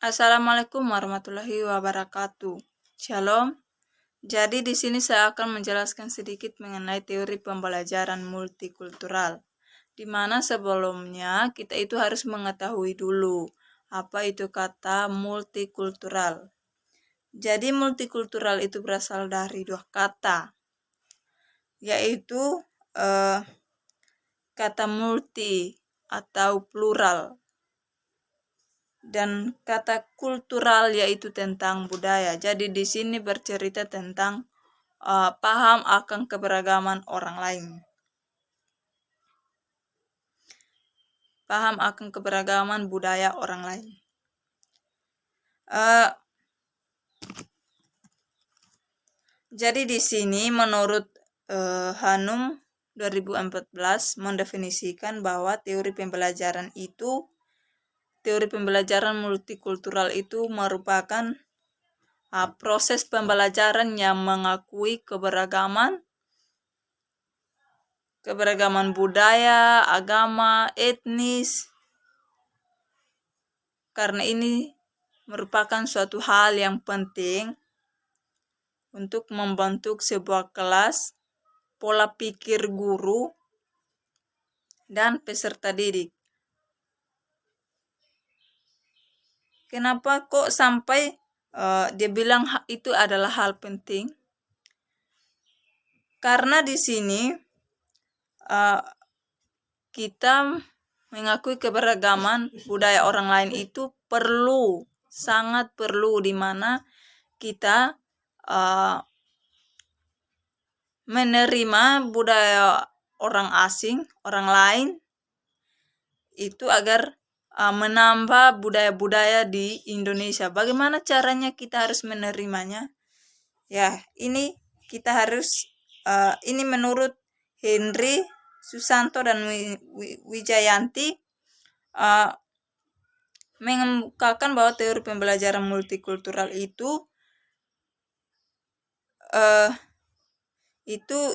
Assalamualaikum warahmatullahi wabarakatuh. Shalom. Jadi di sini saya akan menjelaskan sedikit mengenai teori pembelajaran multikultural. Di mana sebelumnya kita itu harus mengetahui dulu apa itu kata multikultural. Jadi multikultural itu berasal dari dua kata, yaitu kata multi atau plural, dan kata kultural yaitu tentang budaya. Jadi di sini bercerita tentang paham akan keberagaman orang lain. Paham akan keberagaman budaya orang lain. Jadi di sini menurut Hanum 2014 mendefinisikan bahwa teori pembelajaran multikultural itu merupakan proses pembelajaran yang mengakui keberagaman budaya, agama, etnis. Karena ini merupakan suatu hal yang penting untuk membentuk sebuah kelas, pola pikir guru, dan peserta didik. Kenapa kok sampai dia bilang itu adalah hal penting? Karena di sini kita mengakui keberagaman budaya orang lain itu sangat perlu, di mana kita menerima budaya orang asing, orang lain itu agar menambah budaya-budaya di Indonesia. Bagaimana caranya kita harus menerimanya? Ya, ini kita harus ini menurut Henry Susanto dan Wijayanti mengemukakan bahwa teori pembelajaran multikultural itu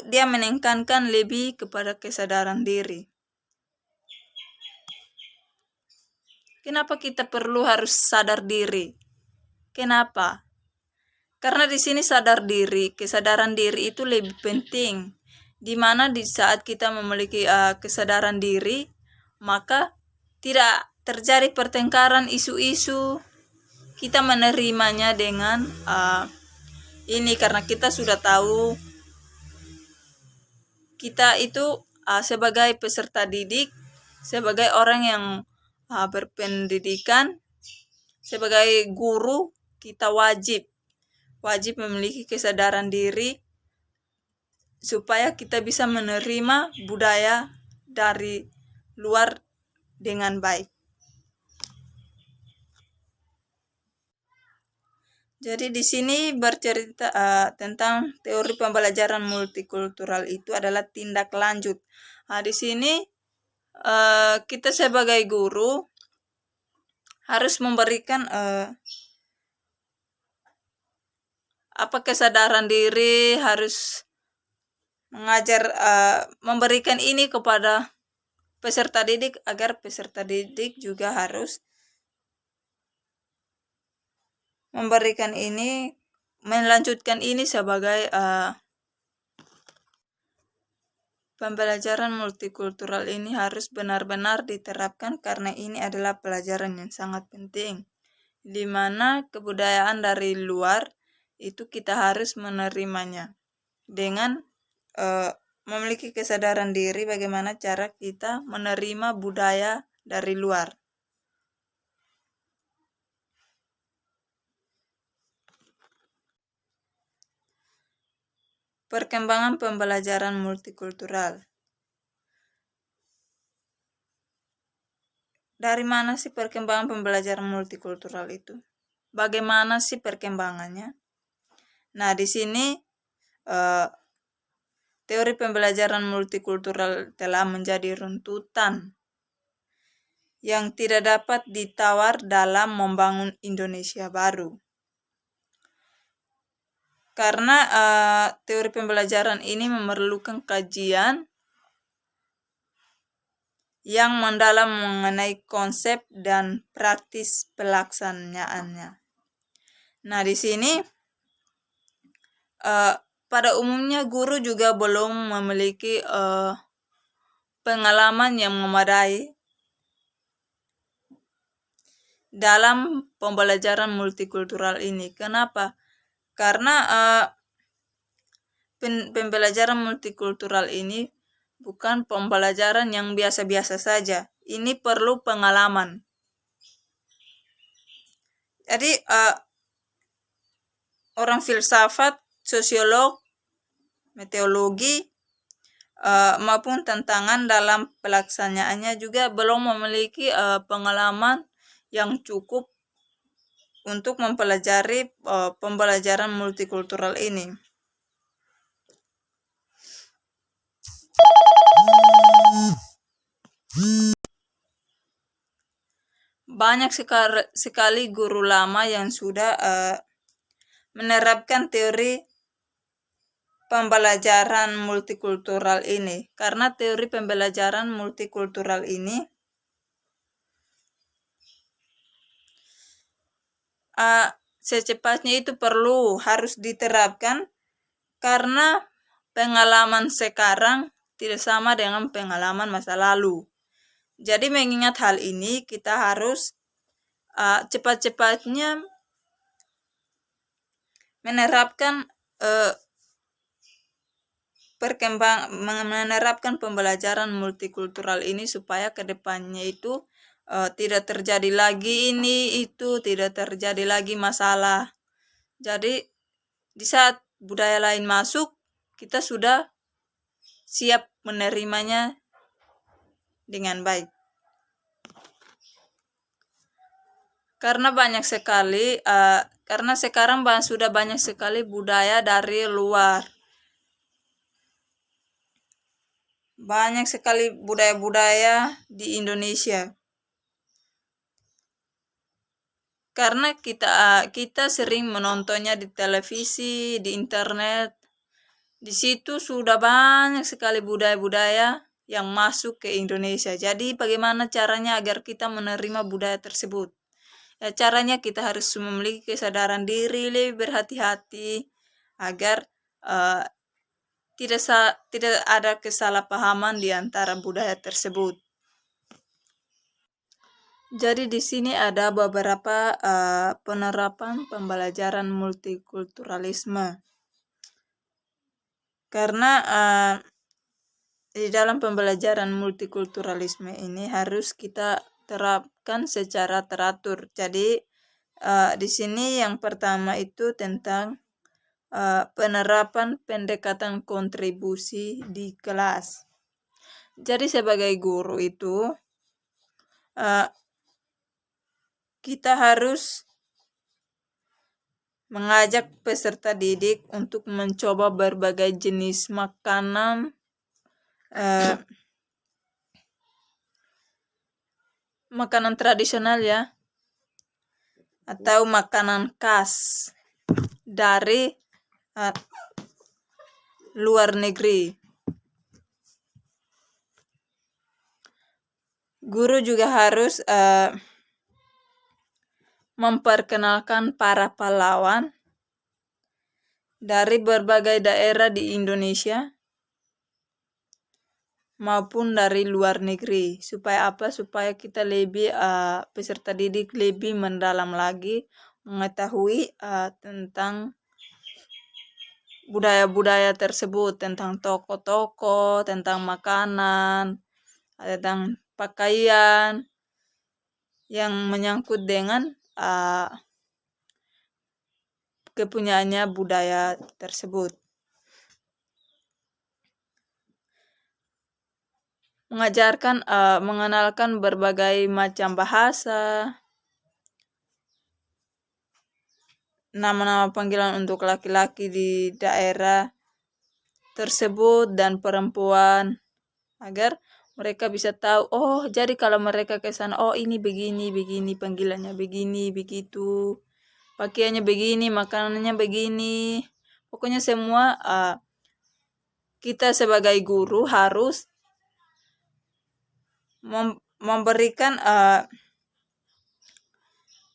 dia menekankan lebih kepada kesadaran diri. Kenapa kita perlu harus sadar diri? Kenapa? Karena di sini kesadaran diri itu lebih penting. Di mana di saat kita memiliki kesadaran diri, maka tidak terjadi pertengkaran isu-isu. Kita menerimanya dengan ini karena kita sudah tahu kita itu sebagai peserta didik, sebagai orang yang berpendidikan, sebagai guru, kita wajib memiliki kesadaran diri supaya kita bisa menerima budaya dari luar dengan baik. Jadi di sini bercerita tentang teori pembelajaran multikultural itu adalah tindak lanjut. Di sini kita sebagai guru harus memberikan kesadaran diri, harus mengajar, memberikan ini kepada peserta didik agar peserta didik juga harus memberikan ini, melanjutkan ini sebagai pembelajaran multikultural ini harus benar-benar diterapkan karena ini adalah pelajaran yang sangat penting, di mana kebudayaan dari luar itu kita harus menerimanya dengan memiliki kesadaran diri bagaimana cara kita menerima budaya dari luar. Perkembangan pembelajaran multikultural. Dari mana sih perkembangan pembelajaran multikultural itu? Bagaimana sih perkembangannya? Nah, di sini teori pembelajaran multikultural telah menjadi runtutan yang tidak dapat ditawar dalam membangun Indonesia baru. Karena teori pembelajaran ini memerlukan kajian yang mendalam mengenai konsep dan praktis pelaksanaannya. Nah, di sini pada umumnya guru juga belum memiliki pengalaman yang memadai dalam pembelajaran multikultural ini. Kenapa? Karena pembelajaran multikultural ini bukan pembelajaran yang biasa-biasa saja. Ini perlu pengalaman. Jadi orang filsafat, sosiolog, meteorologi, maupun tantangan dalam pelaksanaannya juga belum memiliki pengalaman yang cukup untuk mempelajari pembelajaran multikultural ini. Banyak sekali guru lama yang sudah menerapkan teori pembelajaran multikultural ini, karena teori pembelajaran multikultural ini secepatnya itu harus diterapkan, karena pengalaman sekarang tidak sama dengan pengalaman masa lalu. Jadi mengingat hal ini, kita harus cepat-cepatnya menerapkan menerapkan pembelajaran multikultural ini supaya kedepannya itu tidak terjadi lagi tidak terjadi lagi masalah. Jadi di saat budaya lain masuk, kita sudah siap menerimanya dengan baik. Karena banyak sekali, karena sekarang sudah banyak sekali budaya dari luar. Banyak sekali budaya-budaya di Indonesia. Karena kita sering menontonnya di televisi, di internet. Di situ sudah banyak sekali budaya-budaya yang masuk ke Indonesia. Jadi bagaimana caranya agar kita menerima budaya tersebut? Ya, caranya kita harus memiliki kesadaran diri, lebih berhati-hati agar tidak ada kesalahpahaman di antara budaya tersebut. Jadi di sini ada beberapa penerapan pembelajaran multikulturalisme. Karena di dalam pembelajaran multikulturalisme ini harus kita terapkan secara teratur. Jadi di sini yang pertama itu tentang penerapan pendekatan kontribusi di kelas. Jadi sebagai guru itu kita harus mengajak peserta didik untuk mencoba berbagai jenis makanan makanan tradisional ya, atau makanan khas dari luar negeri. Guru juga harus memperkenalkan para pahlawan dari berbagai daerah di Indonesia maupun dari luar negeri. Supaya apa? Supaya kita lebih peserta didik lebih mendalam lagi mengetahui tentang budaya-budaya tersebut, tentang toko-toko, tentang makanan, tentang pakaian yang menyangkut dengan kepunyaannya budaya tersebut. Mengajarkan, mengenalkan berbagai macam bahasa, nama-nama panggilan untuk laki-laki di daerah tersebut dan perempuan, agar mereka bisa tahu, oh jadi kalau mereka ke sana, oh ini begini, panggilannya begini, begitu, pakaiannya begini, makanannya begini. Pokoknya semua kita sebagai guru harus memberikan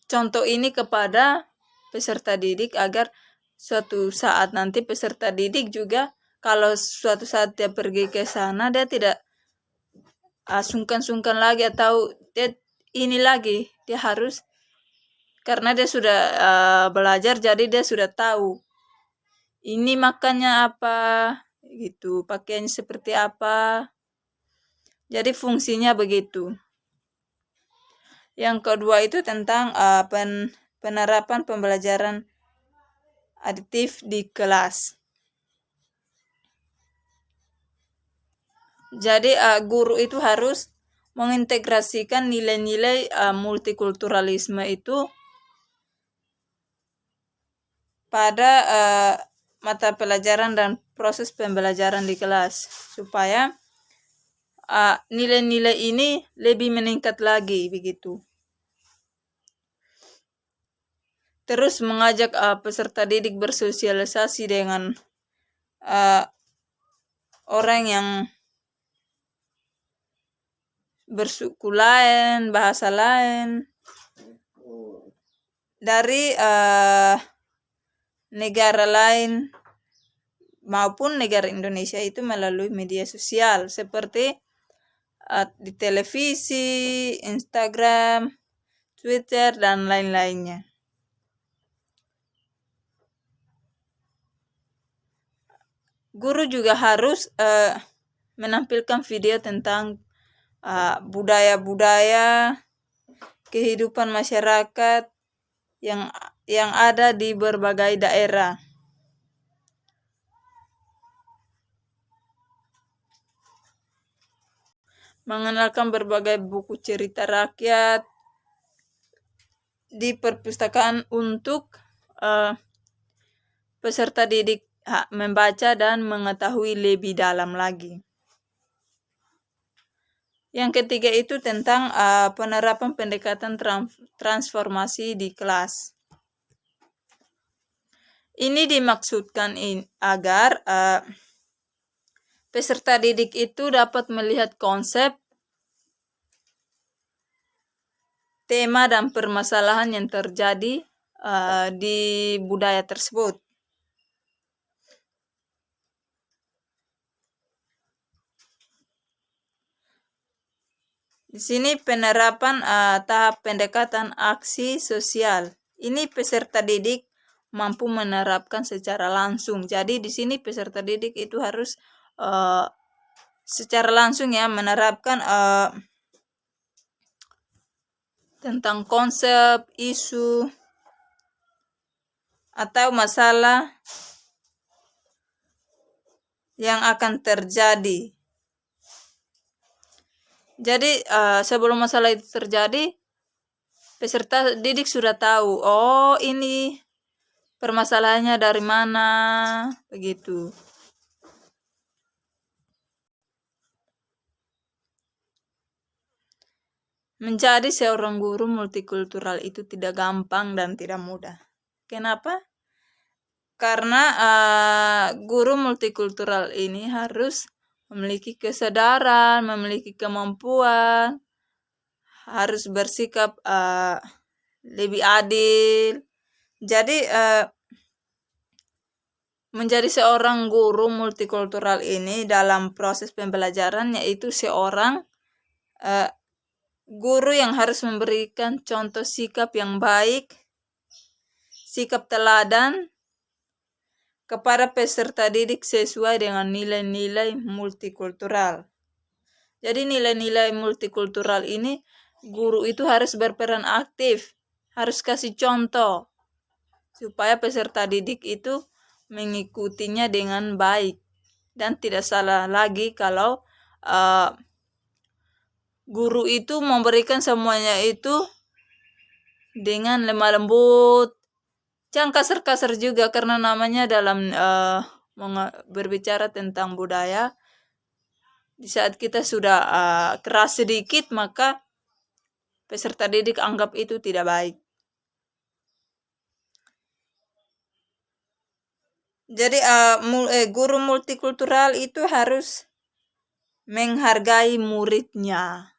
contoh ini kepada peserta didik agar suatu saat nanti peserta didik juga kalau suatu saat dia pergi ke sana dia tidak sungkan-sungkan lagi atau dia ini lagi, dia harus karena dia sudah belajar jadi dia sudah tahu ini makannya apa gitu, pakaiannya seperti apa. Jadi fungsinya begitu. Yang kedua itu tentang penerapan pembelajaran aditif di kelas. Jadi guru itu harus mengintegrasikan nilai-nilai multikulturalisme itu pada mata pelajaran dan proses pembelajaran di kelas supaya nilai-nilai ini lebih meningkat lagi begitu. Terus mengajak peserta didik bersosialisasi dengan orang yang bersuku lain, bahasa lain, dari negara lain maupun negara Indonesia itu melalui media sosial seperti di televisi, Instagram, Twitter, dan lain-lainnya. Guru juga harus menampilkan video tentang budaya-budaya, kehidupan masyarakat yang ada di berbagai daerah. Mengenalkan berbagai buku cerita rakyat di perpustakaan untuk peserta didik membaca dan mengetahui lebih dalam lagi. Yang ketiga itu tentang penerapan pendekatan transformasi di kelas. Ini dimaksudkan agar peserta didik itu dapat melihat konsep, tema, dan permasalahan yang terjadi di budaya tersebut. Di sini penerapan tahap pendekatan aksi sosial. Ini peserta didik mampu menerapkan secara langsung. Jadi di sini peserta didik itu harus secara langsung ya menerapkan tentang konsep, isu, atau masalah yang akan terjadi. Jadi sebelum masalah itu terjadi, peserta didik sudah tahu, oh ini permasalahannya dari mana, begitu. Menjadi seorang guru multikultural itu tidak gampang dan tidak mudah. Kenapa? Karena guru multikultural ini harus memiliki kesadaran, memiliki kemampuan, harus bersikap lebih adil. Jadi menjadi seorang guru multikultural ini dalam proses pembelajaran yaitu seorang guru yang harus memberikan contoh sikap yang baik, sikap teladan kepada peserta didik sesuai dengan nilai-nilai multikultural. Jadi nilai-nilai multikultural ini guru itu harus berperan aktif, harus kasih contoh supaya peserta didik itu mengikutinya dengan baik dan tidak salah lagi kalau guru itu memberikan semuanya itu dengan lemah lembut. Jangan kasar-kasar juga karena namanya dalam berbicara tentang budaya. Di saat kita sudah keras sedikit maka peserta didik anggap itu tidak baik. Jadi guru multikultural itu harus menghargai muridnya.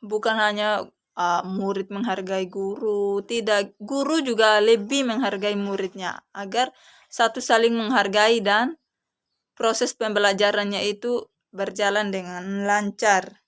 bukan hanya murid menghargai guru, tidak, guru juga lebih menghargai muridnya agar satu saling menghargai dan proses pembelajarannya itu berjalan dengan lancar.